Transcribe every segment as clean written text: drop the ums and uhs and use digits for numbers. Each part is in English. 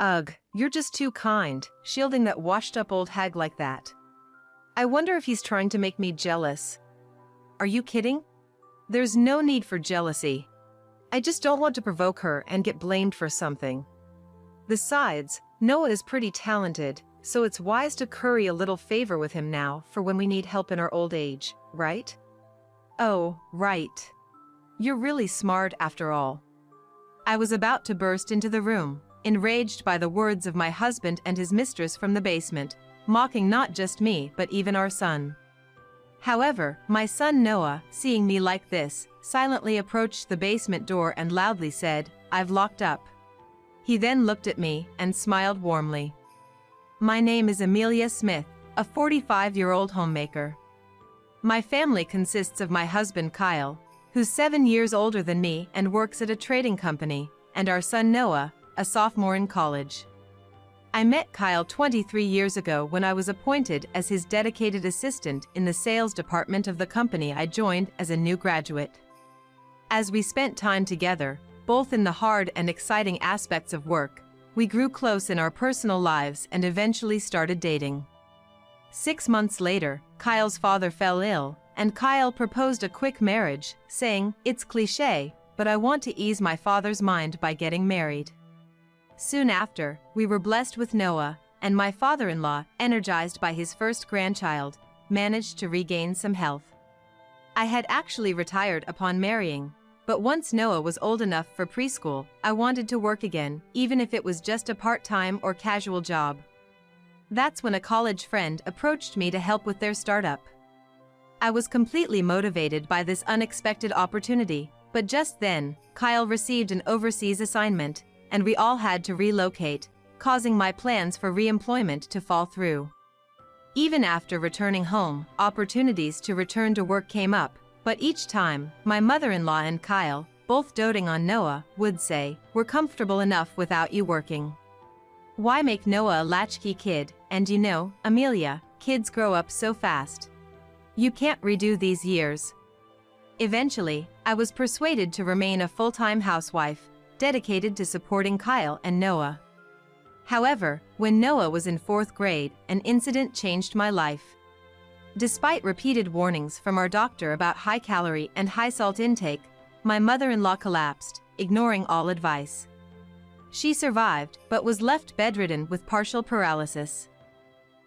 Ugh, you're just too kind, shielding that washed-up old hag like that. I wonder if he's trying to make me jealous. Are you kidding? There's no need for jealousy. I just don't want to provoke her and get blamed for something. Besides, Noah is pretty talented, so it's wise to curry a little favor with him now for when we need help in our old age, right? Oh, right. You're really smart after all. I was about to burst into the room, enraged by the words of my husband and his mistress from the basement, mocking not just me but even our son. However, my son Noah, seeing me like this, silently approached the basement door and loudly said, "I've locked up." He then looked at me and smiled warmly. My name is Amelia Smith, a 45-year-old homemaker. My family consists of my husband Kyle, who's 7 years older than me and works at a trading company, and our son Noah, a sophomore in college. I met Kyle 23 years ago when I was appointed as his dedicated assistant in the sales department of the company I joined as a new graduate. As we spent time together, both in the hard and exciting aspects of work, we grew close in our personal lives and eventually started dating. 6 months later, Kyle's father fell ill, and Kyle proposed a quick marriage, saying, "It's cliché, but I want to ease my father's mind by getting married." Soon after, we were blessed with Noah, and my father-in-law, energized by his first grandchild, managed to regain some health. I had actually retired upon marrying, but once Noah was old enough for preschool, I wanted to work again, even if it was just a part-time or casual job. That's when a college friend approached me to help with their startup. I was completely motivated by this unexpected opportunity, but just then, Kyle received an overseas assignment, and we all had to relocate, causing my plans for re-employment to fall through. Even after returning home, opportunities to return to work came up, but each time, my mother-in-law and Kyle, both doting on Noah, would say, "We're comfortable enough without you working. Why make Noah a latchkey kid? And you know, Amelia, kids grow up so fast. You can't redo these years." Eventually, I was persuaded to remain a full-time housewife, dedicated to supporting Kyle and Noah. However, when Noah was in 4th grade, an incident changed my life. Despite repeated warnings from our doctor about high-calorie and high-salt intake, my mother-in-law collapsed, ignoring all advice. She survived, but was left bedridden with partial paralysis.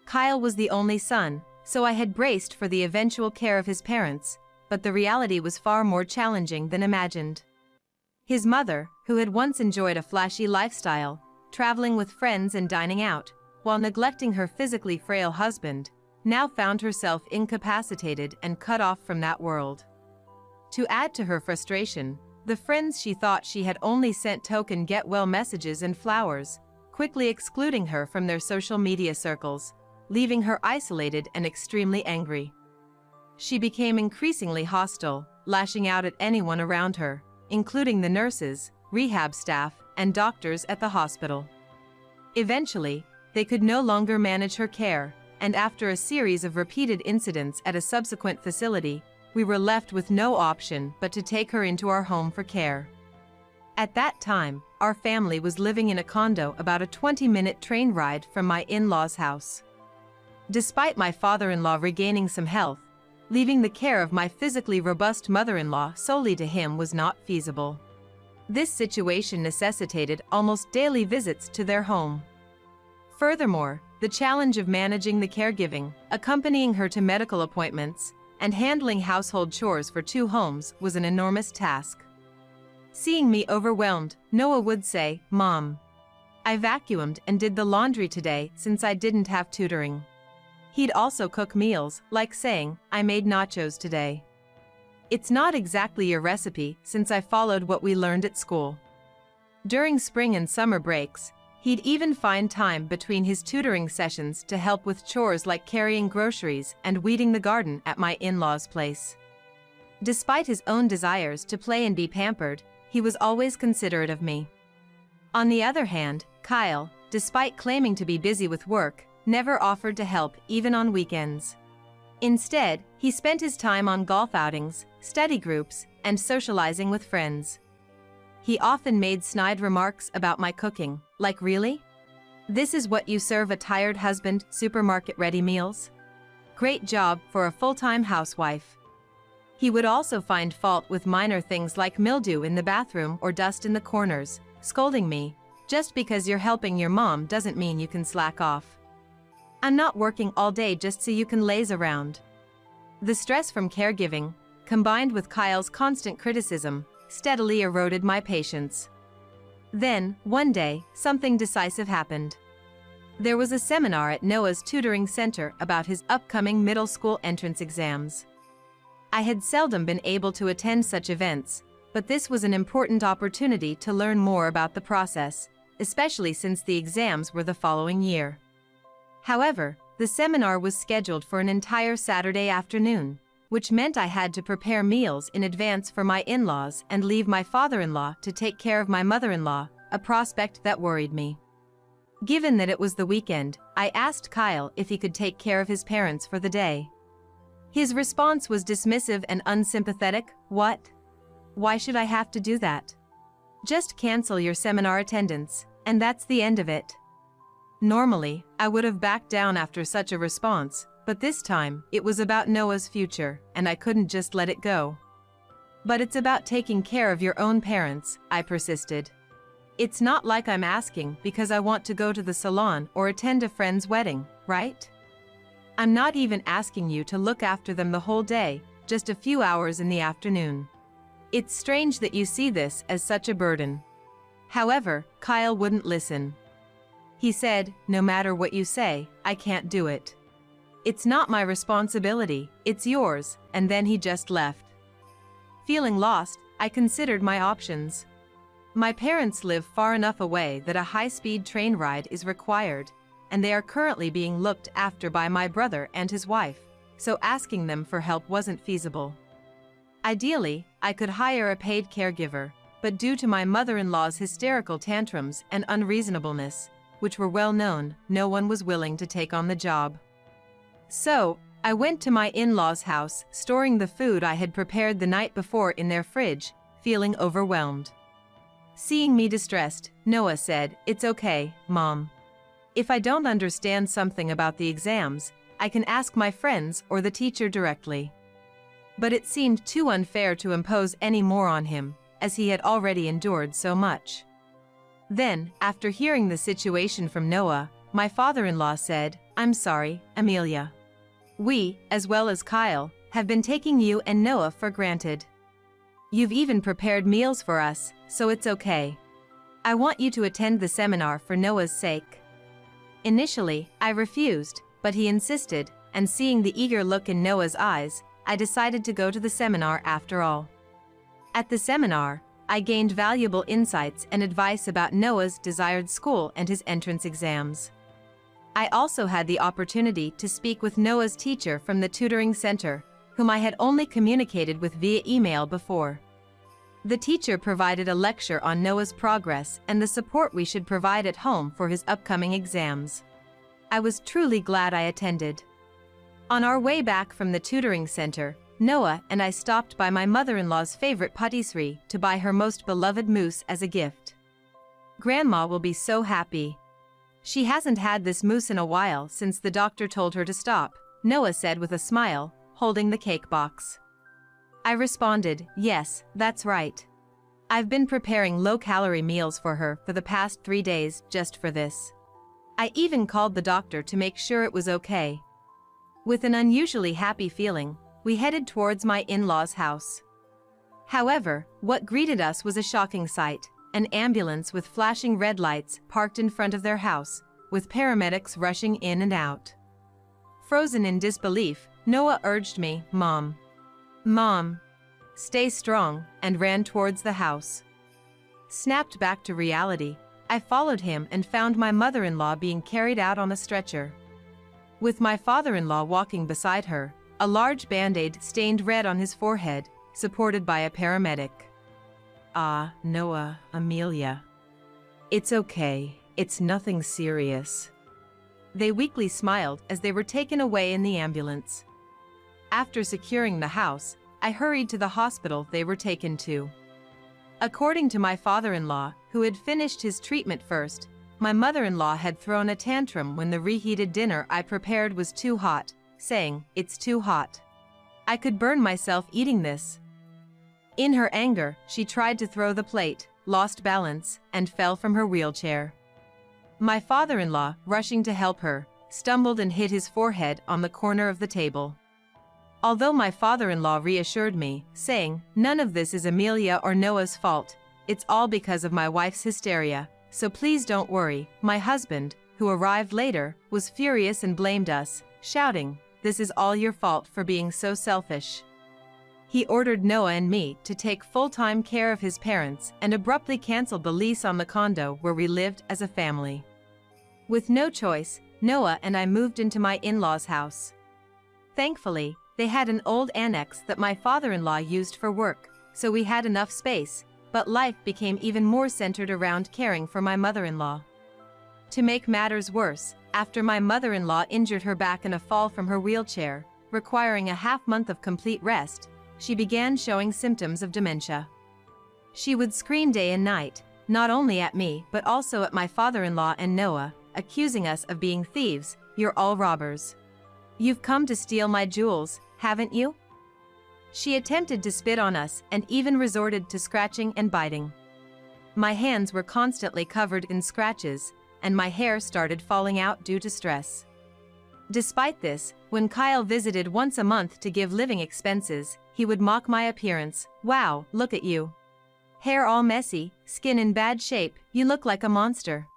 Kyle was the only son, so I had braced for the eventual care of his parents, but the reality was far more challenging than imagined. His mother, who had once enjoyed a flashy lifestyle, traveling with friends and dining out, while neglecting her physically frail husband, now found herself incapacitated and cut off from that world. To add to her frustration, the friends she thought she had only sent token get-well messages and flowers, quickly excluding her from their social media circles, leaving her isolated and extremely angry. She became increasingly hostile, lashing out at anyone around her, including the nurses, rehab staff, and doctors at the hospital. Eventually, they could no longer manage her care, and after a series of repeated incidents at a subsequent facility, we were left with no option but to take her into our home for care. At that time, our family was living in a condo about a 20-minute train ride from my in-laws' house. Despite my father-in-law regaining some health, leaving the care of my physically robust mother-in-law solely to him was not feasible. This situation necessitated almost daily visits to their home. Furthermore, the challenge of managing the caregiving, accompanying her to medical appointments, and handling household chores for 2 homes was an enormous task. Seeing me overwhelmed, Noah would say, "Mom, I vacuumed and did the laundry today since I didn't have tutoring." He'd also cook meals, like saying, "I made nachos today." It's not exactly a recipe since I followed what we learned at school. During spring and summer breaks, he'd even find time between his tutoring sessions to help with chores like carrying groceries and weeding the garden at my in-laws' place. Despite his own desires to play and be pampered, he was always considerate of me. On the other hand, Kyle, despite claiming to be busy with work, never offered to help even on weekends. Instead, he spent his time on golf outings, study groups, and socializing with friends. He often made snide remarks about my cooking, like, "Really? This is what you serve a tired husband, supermarket-ready meals? Great job for a full-time housewife. He would also find fault with minor things like mildew in the bathroom or dust in the corners, scolding me, "Just because you're helping your mom doesn't mean you can slack off. I'm not working all day just so you can laze around." The stress from caregiving, combined with Kyle's constant criticism, steadily eroded my patience. Then, one day, something decisive happened. There was a seminar at Noah's tutoring center about his upcoming middle school entrance exams. I had seldom been able to attend such events, but this was an important opportunity to learn more about the process, especially since the exams were the following year. However, the seminar was scheduled for an entire Saturday afternoon, which meant I had to prepare meals in advance for my in-laws and leave my father-in-law to take care of my mother-in-law, a prospect that worried me. Given that it was the weekend, I asked Kyle if he could take care of his parents for the day. His response was dismissive and unsympathetic. "What? Why should I have to do that? Just cancel your seminar attendance, and that's the end of it." Normally, I would have backed down after such a response, but this time, it was about Noah's future, and I couldn't just let it go. "But it's about taking care of your own parents," I persisted. "It's not like I'm asking because I want to go to the salon or attend a friend's wedding, right? I'm not even asking you to look after them the whole day, just a few hours in the afternoon. It's strange that you see this as such a burden." However, Kyle wouldn't listen. He said, "No matter what you say, I can't do it. It's not my responsibility, it's yours," and then he just left. Feeling lost, I considered my options. My parents live far enough away that a high-speed train ride is required, and they are currently being looked after by my brother and his wife, so asking them for help wasn't feasible. Ideally, I could hire a paid caregiver, but due to my mother-in-law's hysterical tantrums and unreasonableness, which were well known, no one was willing to take on the job. So, I went to my in-laws' house, storing the food I had prepared the night before in their fridge, feeling overwhelmed. Seeing me distressed, Noah said, "It's okay, Mom. If I don't understand something about the exams, I can ask my friends or the teacher directly." But it seemed too unfair to impose any more on him, as he had already endured so much. Then, after hearing the situation from Noah, my father-in-law said, "I'm sorry, Amelia. We, as well as Kyle, have been taking you and Noah for granted. You've even prepared meals for us, so it's okay. I want you to attend the seminar for Noah's sake." Initially, I refused, but he insisted, and seeing the eager look in Noah's eyes, I decided to go to the seminar after all. At the seminar, I gained valuable insights and advice about Noah's desired school and his entrance exams. I also had the opportunity to speak with Noah's teacher from the tutoring center, whom I had only communicated with via email before. The teacher provided a lecture on Noah's progress and the support we should provide at home for his upcoming exams. I was truly glad I attended. On our way back from the tutoring center, Noah and I stopped by my mother-in-law's favorite patisserie to buy her most beloved mousse as a gift. "Grandma will be so happy. She hasn't had this mousse in a while since the doctor told her to stop," Noah said with a smile, holding the cake box. I responded, "Yes, that's right. I've been preparing low-calorie meals for her for the past 3 days just for this. I even called the doctor to make sure it was okay." With an unusually happy feeling, we headed towards my in-laws' house. However, what greeted us was a shocking sight: an ambulance with flashing red lights parked in front of their house, with paramedics rushing in and out. Frozen in disbelief, Noah urged me, "Mom. Mom. Stay strong," and ran towards the house. Snapped back to reality, I followed him and found my mother-in-law being carried out on a stretcher. With my father-in-law walking beside her, a large band-aid stained red on his forehead, supported by a paramedic. "Ah, Noah, Amelia. It's okay, it's nothing serious." They weakly smiled as they were taken away in the ambulance. After securing the house, I hurried to the hospital they were taken to. According to my father-in-law, who had finished his treatment first, my mother-in-law had thrown a tantrum when the reheated dinner I prepared was too hot, saying, "It's too hot. I could burn myself eating this." In her anger, she tried to throw the plate, lost balance, and fell from her wheelchair. My father-in-law, rushing to help her, stumbled and hit his forehead on the corner of the table. Although my father-in-law reassured me, saying, "None of this is Amelia or Noah's fault, it's all because of my wife's hysteria, so please don't worry," my husband, who arrived later, was furious and blamed us, shouting, "This is all your fault for being so selfish." He ordered Noah and me to take full-time care of his parents and abruptly canceled the lease on the condo where we lived as a family. With no choice, Noah and I moved into my in-laws' house. Thankfully, they had an old annex that my father-in-law used for work, so we had enough space, but life became even more centered around caring for my mother-in-law. To make matters worse, after my mother-in-law injured her back in a fall from her wheelchair, requiring a half-month of complete rest, she began showing symptoms of dementia. She would scream day and night, not only at me but also at my father-in-law and Noah, accusing us of being thieves. "You're all robbers. You've come to steal my jewels, haven't you?" She attempted to spit on us and even resorted to scratching and biting. My hands were constantly covered in scratches, and my hair started falling out due to stress. Despite this, when Kyle visited once a month to give living expenses, he would mock my appearance. "Wow, look at you. Hair all messy, skin in bad shape, you look like a monster."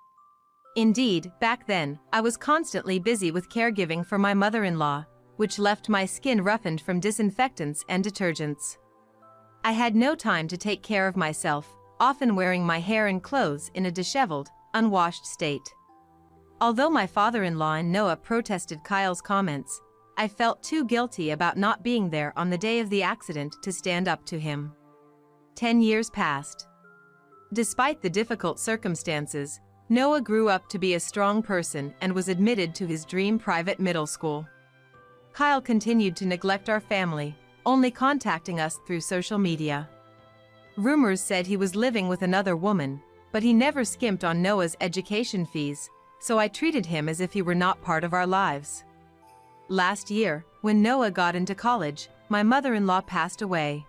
Indeed, back then, I was constantly busy with caregiving for my mother-in-law, which left my skin roughened from disinfectants and detergents. I had no time to take care of myself, often wearing my hair and clothes in a disheveled, unwashed state. Although my father-in-law and Noah protested Kyle's comments, I felt too guilty about not being there on the day of the accident to stand up to him. 10 years passed. Despite the difficult circumstances, Noah grew up to be a strong person and was admitted to his dream private middle school. Kyle continued to neglect our family, only contacting us through social media. Rumors said he was living with another woman, but he never skimped on Noah's education fees, so I treated him as if he were not part of our lives. Last year, when Noah got into college, my mother-in-law passed away.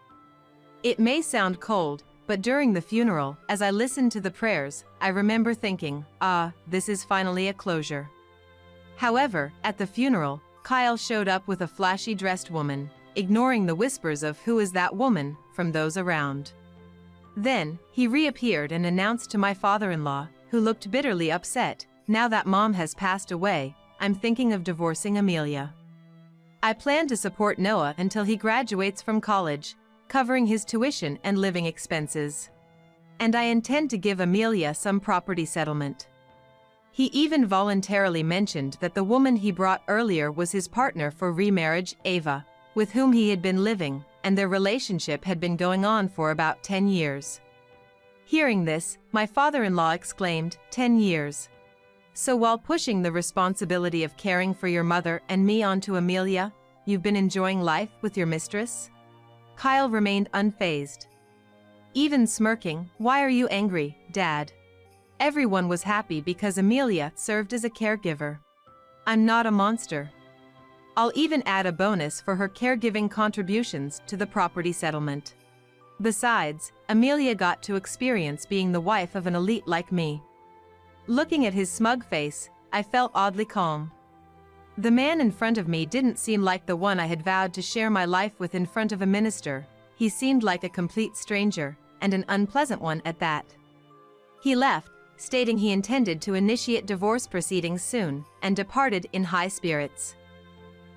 It may sound cold, but during the funeral, as I listened to the prayers, I remember thinking, this is finally a closure. However, at the funeral, Kyle showed up with a flashy dressed woman, ignoring the whispers of "Who is that woman?" from those around. Then, he reappeared and announced to my father-in-law, who looked bitterly upset, "Now that Mom has passed away, I'm thinking of divorcing Amelia. I plan to support Noah until he graduates from college, covering his tuition and living expenses. And I intend to give Amelia some property settlement." He even voluntarily mentioned that the woman he brought earlier was his partner for remarriage, Ava, with whom he had been living, and their relationship had been going on for about 10 years. Hearing this, my father-in-law exclaimed, "10 years. So while pushing the responsibility of caring for your mother and me onto Amelia, you've been enjoying life with your mistress?" Kyle remained unfazed. Even smirking, "Why are you angry, Dad? Everyone was happy because Amelia served as a caregiver. I'm not a monster. I'll even add a bonus for her caregiving contributions to the property settlement. Besides, Amelia got to experience being the wife of an elite like me." Looking at his smug face, I felt oddly calm. The man in front of me didn't seem like the one I had vowed to share my life with in front of a minister. He seemed like a complete stranger, and an unpleasant one at that. He left, stating he intended to initiate divorce proceedings soon, and departed in high spirits.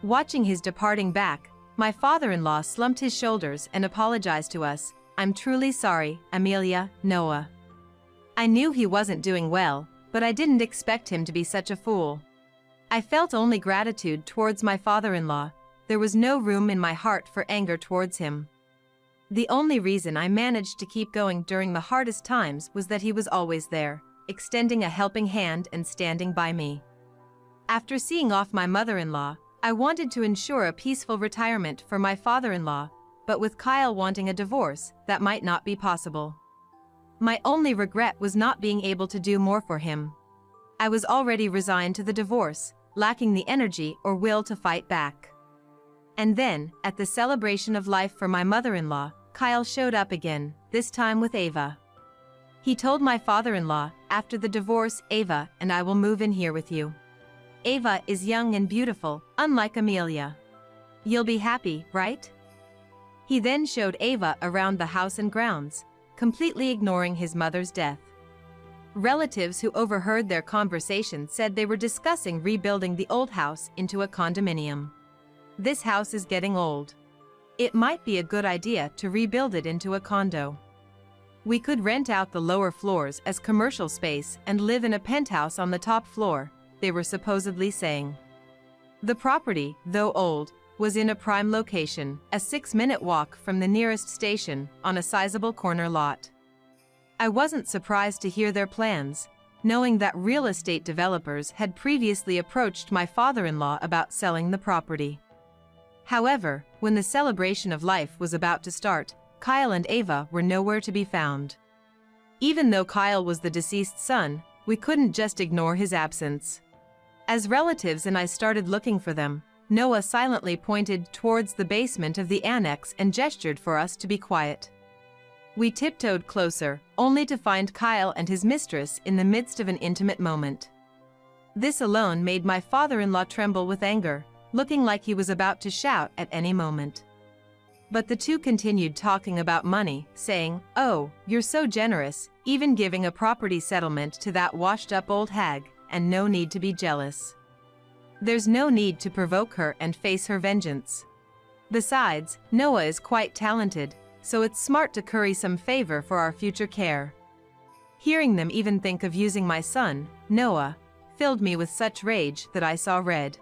Watching his departing back, my father-in-law slumped his shoulders and apologized to us. "I'm truly sorry, Amelia, Noah. I knew he wasn't doing well, but I didn't expect him to be such a fool." I felt only gratitude towards my father-in-law. There was no room in my heart for anger towards him. The only reason I managed to keep going during the hardest times was that he was always there, extending a helping hand and standing by me. After seeing off my mother-in-law, I wanted to ensure a peaceful retirement for my father-in-law, but with Kyle wanting a divorce, that might not be possible. My only regret was not being able to do more for him. I was already resigned to the divorce, lacking the energy or will to fight back. And then, at the celebration of life for my mother-in-law, Kyle showed up again, this time with Ava. He told my father-in-law, after the divorce, Ava and I will move in here with you. Ava is young and beautiful, unlike Amelia. You'll be happy, right? He then showed Ava around the house and grounds, completely ignoring his mother's death. Relatives who overheard their conversation said they were discussing rebuilding the old house into a condominium. This house is getting old. It might be a good idea to rebuild it into a condo. We could rent out the lower floors as commercial space and live in a penthouse on the top floor, they were supposedly saying. The property, though old, was in a prime location, a 6-minute walk from the nearest station, on a sizable corner lot. I wasn't surprised to hear their plans, knowing that real estate developers had previously approached my father-in-law about selling the property. However, when the celebration of life was about to start, Kyle and Ava were nowhere to be found. Even though Kyle was the deceased son, we couldn't just ignore his absence. As relatives and I started looking for them, Noah silently pointed towards the basement of the annex and gestured for us to be quiet. We tiptoed closer, only to find Kyle and his mistress in the midst of an intimate moment. This alone made my father-in-law tremble with anger, looking like he was about to shout at any moment. But the two continued talking about money, saying, "Oh, you're so generous, even giving a property settlement to that washed-up old hag, and no need to be jealous. There's no need to provoke her and face her vengeance. Besides, Noah is quite talented, so it's smart to curry some favor for our future care." Hearing them even think of using my son, Noah, filled me with such rage that I saw red.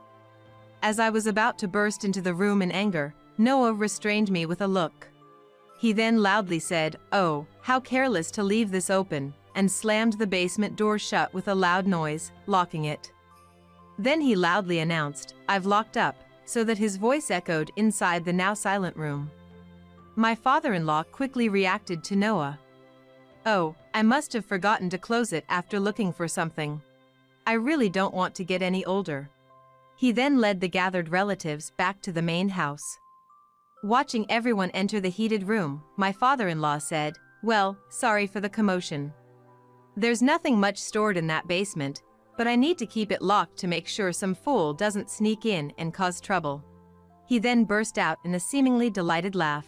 As I was about to burst into the room in anger, Noah restrained me with a look. He then loudly said, "Oh, how careless to leave this open," and slammed the basement door shut with a loud noise, locking it. Then he loudly announced, "I've locked up," so that his voice echoed inside the now silent room. My father-in-law quickly reacted to Noah. "Oh, I must have forgotten to close it after looking for something. I really don't want to get any older." He then led the gathered relatives back to the main house. Watching everyone enter the heated room, my father-in-law said, "Well, sorry for the commotion. There's nothing much stored in that basement, but I need to keep it locked to make sure some fool doesn't sneak in and cause trouble." He then burst out in a seemingly delighted laugh.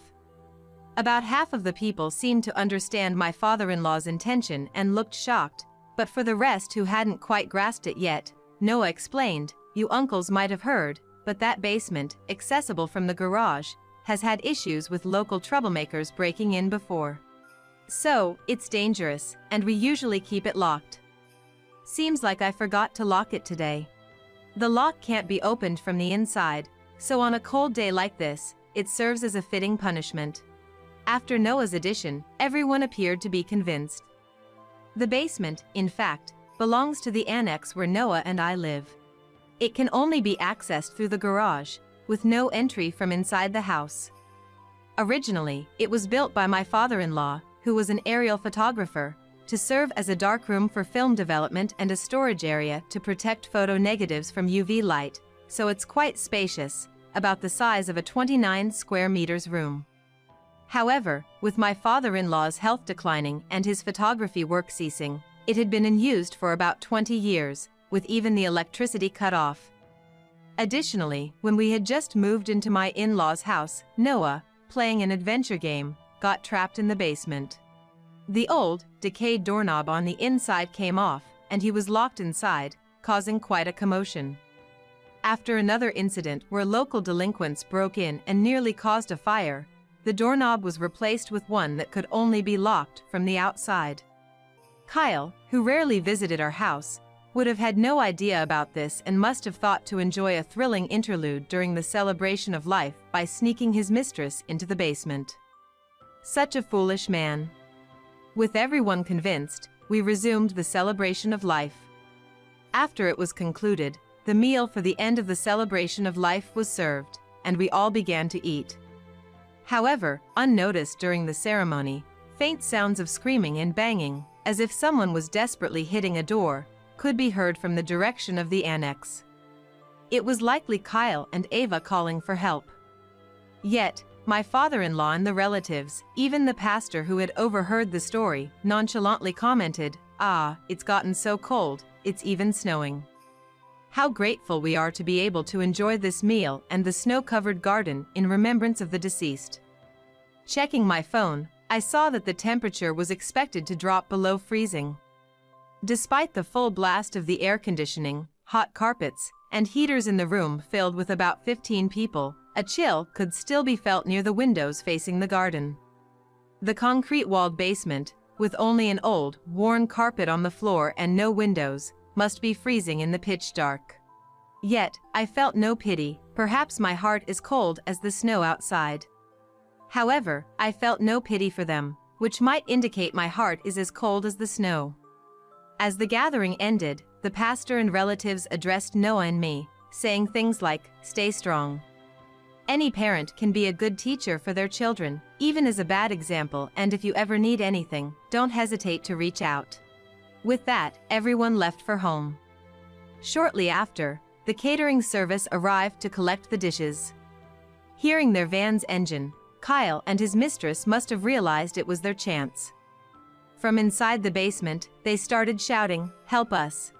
About half of the people seemed to understand my father-in-law's intention and looked shocked, but for the rest who hadn't quite grasped it yet, Noah explained, "You uncles might have heard, but that basement, accessible from the garage, has had issues with local troublemakers breaking in before. So, it's dangerous, and we usually keep it locked. Seems like I forgot to lock it today. The lock can't be opened from the inside, so on a cold day like this, it serves as a fitting punishment." After Noah's addition, everyone appeared to be convinced. The basement, in fact, belongs to the annex where Noah and I live. It can only be accessed through the garage, with no entry from inside the house. Originally, it was built by my father-in-law, who was an aerial photographer, to serve as a darkroom for film development and a storage area to protect photo negatives from UV light, so it's quite spacious, about the size of a 29 square meters room. However, with my father-in-law's health declining and his photography work ceasing, it had been unused for about 20 years, with even the electricity cut off. Additionally, when we had just moved into my in-laws' house, Noah, playing an adventure game, got trapped in the basement. The old, decayed doorknob on the inside came off, and he was locked inside, causing quite a commotion. After another incident where local delinquents broke in and nearly caused a fire, the doorknob was replaced with one that could only be locked from the outside. Kyle, who rarely visited our house, would have had no idea about this and must have thought to enjoy a thrilling interlude during the celebration of life by sneaking his mistress into the basement. Such a foolish man. With everyone convinced, we resumed the celebration of life. After it was concluded, the meal for the end of the celebration of life was served, and we all began to eat. However, unnoticed during the ceremony, faint sounds of screaming and banging, as if someone was desperately hitting a door, could be heard from the direction of the annex. It was likely Kyle and Ava calling for help. Yet, my father-in-law and the relatives, even the pastor who had overheard the story, nonchalantly commented, "Ah, it's gotten so cold, it's even snowing." How grateful we are to be able to enjoy this meal and the snow-covered garden in remembrance of the deceased. Checking my phone, I saw that the temperature was expected to drop below freezing. Despite the full blast of the air conditioning, hot carpets, and heaters in the room filled with about 15 people, a chill could still be felt near the windows facing the garden. The concrete-walled basement, with only an old, worn carpet on the floor and no windows, must be freezing in the pitch dark. Yet, I felt no pity. Perhaps my heart is cold as the snow outside. However, I felt no pity for them, which might indicate my heart is as cold as the snow. As the gathering ended, the pastor and relatives addressed Noah and me, saying things like, "Stay strong." Any parent can be a good teacher for their children, even as a bad example, and if you ever need anything, don't hesitate to reach out. With that, everyone left for home. Shortly after, the catering service arrived to collect the dishes. Hearing their van's engine, Kyle and his mistress must have realized it was their chance. From inside the basement, they started shouting, "Help us!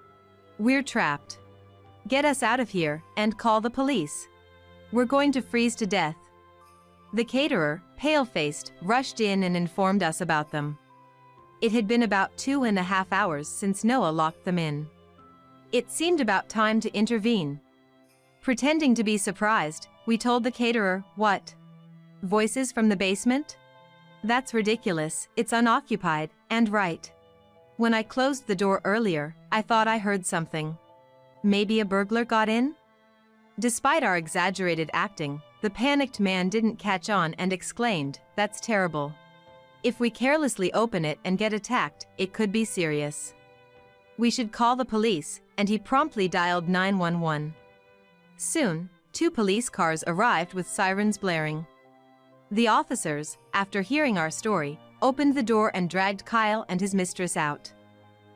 We're trapped! Get us out of here, and call the police! We're going to freeze to death!" The caterer, pale-faced, rushed in and informed us about them. It had been about 2.5 hours since Noah locked them in. It seemed about time to intervene. Pretending to be surprised, we told the caterer, "What? Voices from the basement? That's ridiculous, it's unoccupied, and right. When I closed the door earlier, I thought I heard something. Maybe a burglar got in?" Despite our exaggerated acting, the panicked man didn't catch on and exclaimed, "That's terrible. If we carelessly open it and get attacked, it could be serious. We should call the police," and he promptly dialed 911. Soon, 2 police cars arrived with sirens blaring. The officers, after hearing our story, opened the door and dragged Kyle and his mistress out.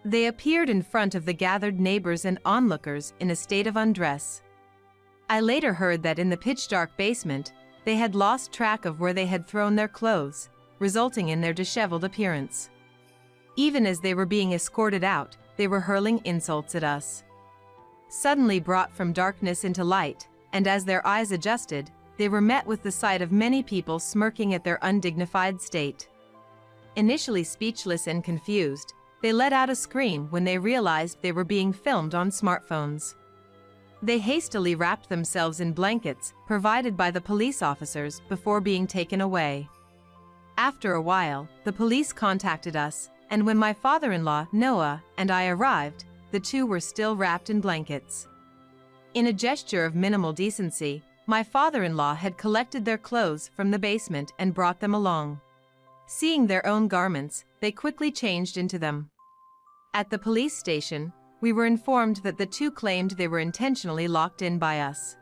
They appeared in front of the gathered neighbors and onlookers in a state of undress. I later heard that in the pitch-dark basement, they had lost track of where they had thrown their clothes, resulting in their disheveled appearance. Even as they were being escorted out, they were hurling insults at us. Suddenly brought from darkness into light, and as their eyes adjusted, they were met with the sight of many people smirking at their undignified state. Initially speechless and confused, they let out a scream when they realized they were being filmed on smartphones. They hastily wrapped themselves in blankets provided by the police officers before being taken away. After a while, the police contacted us, and when my father-in-law, Noah, and I arrived, the two were still wrapped in blankets. In a gesture of minimal decency, my father-in-law had collected their clothes from the basement and brought them along. Seeing their own garments, they quickly changed into them. At the police station, we were informed that the two claimed they were intentionally locked in by us.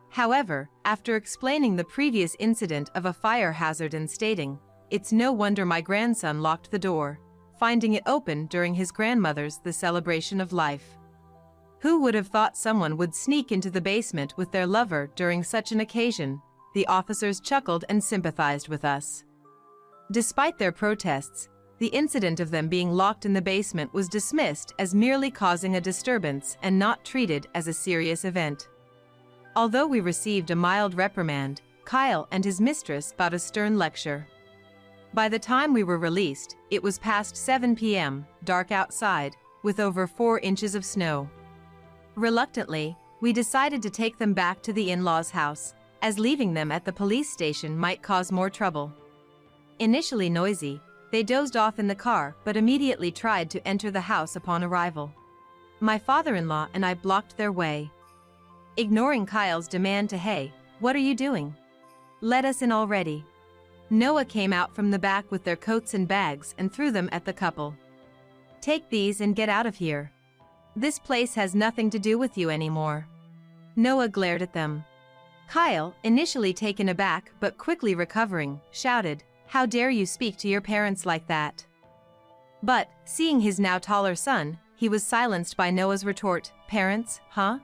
However, after explaining the previous incident of a fire hazard and stating, "It's no wonder my grandson locked the door," finding it open during his grandmother's The Celebration of Life. Who would have thought someone would sneak into the basement with their lover during such an occasion? The officers chuckled and sympathized with us. Despite their protests, the incident of them being locked in the basement was dismissed as merely causing a disturbance and not treated as a serious event. Although we received a mild reprimand, Kyle and his mistress got a stern lecture. By the time we were released, it was past 7 p.m., dark outside, with over 4 inches of snow. Reluctantly, we decided to take them back to the in-laws' house, as leaving them at the police station might cause more trouble. Initially noisy, they dozed off in the car but immediately tried to enter the house upon arrival. My father-in-law and I blocked their way. Ignoring Kyle's demand to, "Hey, what are you doing? Let us in already." Noah came out from the back with their coats and bags and threw them at the couple. "Take these and get out of here. This place has nothing to do with you anymore." Noah glared at them. Kyle, initially taken aback but quickly recovering, shouted, "How dare you speak to your parents like that?" But, seeing his now taller son, he was silenced by Noah's retort, "Parents, huh?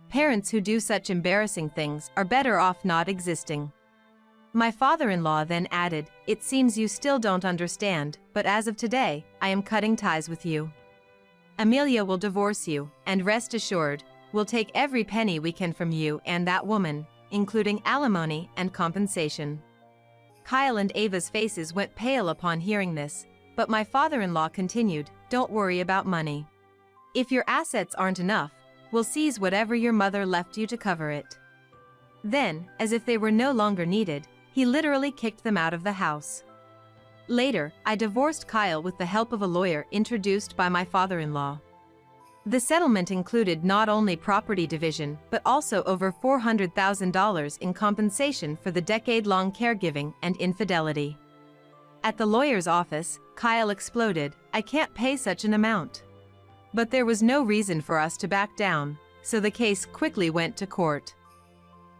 Parents who do such embarrassing things are better off not existing." My father-in-law then added, "It seems you still don't understand, but as of today, I am cutting ties with you. Amelia will divorce you, and rest assured, we'll take every penny we can from you and that woman, including alimony and compensation." Kyle and Ava's faces went pale upon hearing this, but my father-in-law continued, "Don't worry about money. If your assets aren't enough, we'll seize whatever your mother left you to cover it." Then, as if they were no longer needed, he literally kicked them out of the house. Later, I divorced Kyle with the help of a lawyer introduced by my father-in-law. The settlement included not only property division but also over $400,000 in compensation for the decade-long caregiving and infidelity. At the lawyer's office, Kyle exploded, "I can't pay such an amount." But there was no reason for us to back down, so the case quickly went to court.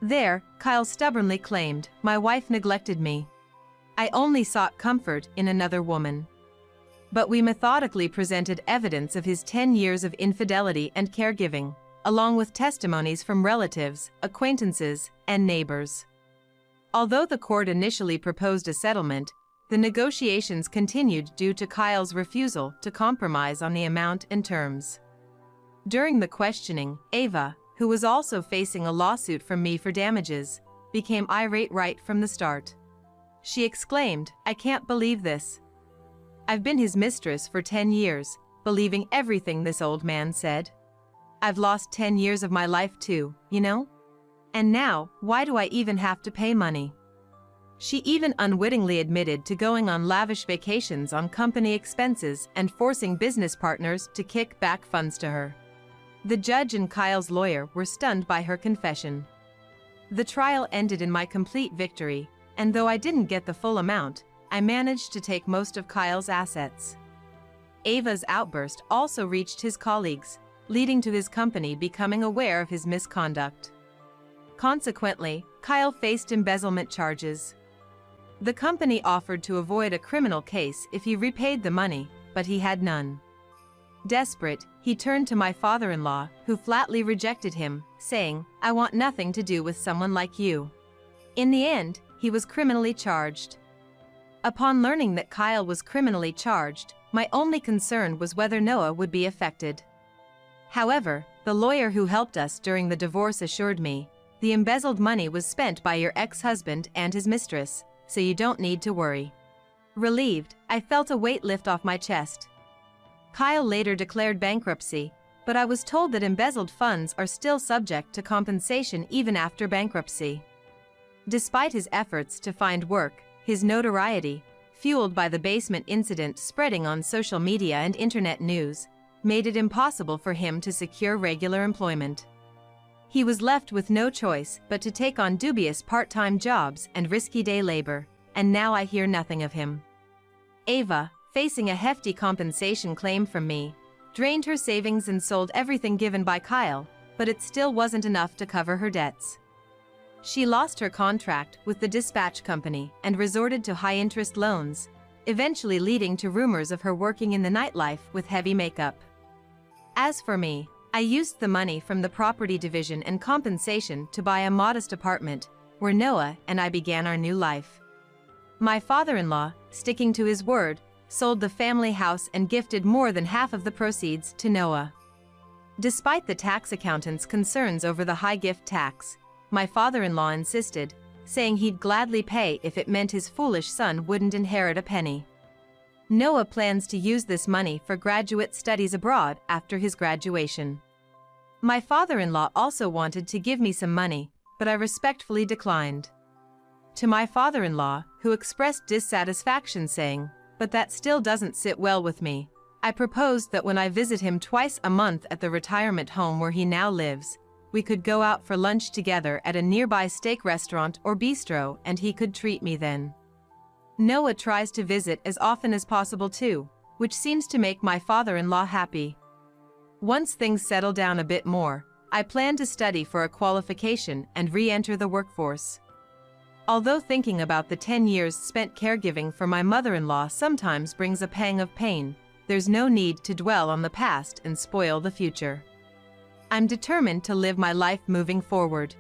There, Kyle stubbornly claimed, "My wife neglected me. I only sought comfort in another woman." But we methodically presented evidence of his 10 years of infidelity and caregiving, along with testimonies from relatives, acquaintances, and neighbors. Although the court initially proposed a settlement, the negotiations continued due to Kyle's refusal to compromise on the amount and terms. During the questioning, Ava, who was also facing a lawsuit from me for damages, became irate right from the start. She exclaimed, "I can't believe this. I've been his mistress for 10 years, believing everything this old man said. I've lost 10 years of my life too, you know? And now, why do I even have to pay money?" She even unwittingly admitted to going on lavish vacations on company expenses and forcing business partners to kick back funds to her. The judge and Kyle's lawyer were stunned by her confession. The trial ended in my complete victory, and though I didn't get the full amount, I managed to take most of Kyle's assets. Ava's outburst also reached his colleagues, leading to his company becoming aware of his misconduct. Consequently, Kyle faced embezzlement charges. The company offered to avoid a criminal case if he repaid the money, but he had none. Desperate, he turned to my father-in-law, who flatly rejected him, saying, "I want nothing to do with someone like you." In the end, he was criminally charged. Upon learning that Kyle was criminally charged, my only concern was whether Noah would be affected. However, the lawyer who helped us during the divorce assured me, "The embezzled money was spent by your ex-husband and his mistress, so you don't need to worry." Relieved, I felt a weight lift off my chest. Kyle later declared bankruptcy, but I was told that embezzled funds are still subject to compensation even after bankruptcy. Despite his efforts to find work, his notoriety, fueled by the basement incident spreading on social media and internet news, made it impossible for him to secure regular employment. He was left with no choice but to take on dubious part-time jobs and risky day labor, and now I hear nothing of him. Ava, facing a hefty compensation claim from me, drained her savings and sold everything given by Kyle, but it still wasn't enough to cover her debts. She lost her contract with the dispatch company and resorted to high-interest loans, eventually leading to rumors of her working in the nightlife with heavy makeup. As for me, I used the money from the property division and compensation to buy a modest apartment, where Noah and I began our new life. My father-in-law, sticking to his word, sold the family house and gifted more than half of the proceeds to Noah. Despite the tax accountant's concerns over the high gift tax, my father-in-law insisted, saying he'd gladly pay if it meant his foolish son wouldn't inherit a penny. Noah plans to use this money for graduate studies abroad after his graduation. My father-in-law also wanted to give me some money, but I respectfully declined. To my father-in-law, who expressed dissatisfaction saying, "But that still doesn't sit well with me," I proposed that when I visit him twice a month at the retirement home where he now lives, we could go out for lunch together at a nearby steak restaurant or bistro and he could treat me then. Noah tries to visit as often as possible too, which seems to make my father-in-law happy. Once things settle down a bit more, I plan to study for a qualification and re-enter the workforce. Although thinking about the 10 years spent caregiving for my mother-in-law sometimes brings a pang of pain, there's no need to dwell on the past and spoil the future. I'm determined to live my life moving forward.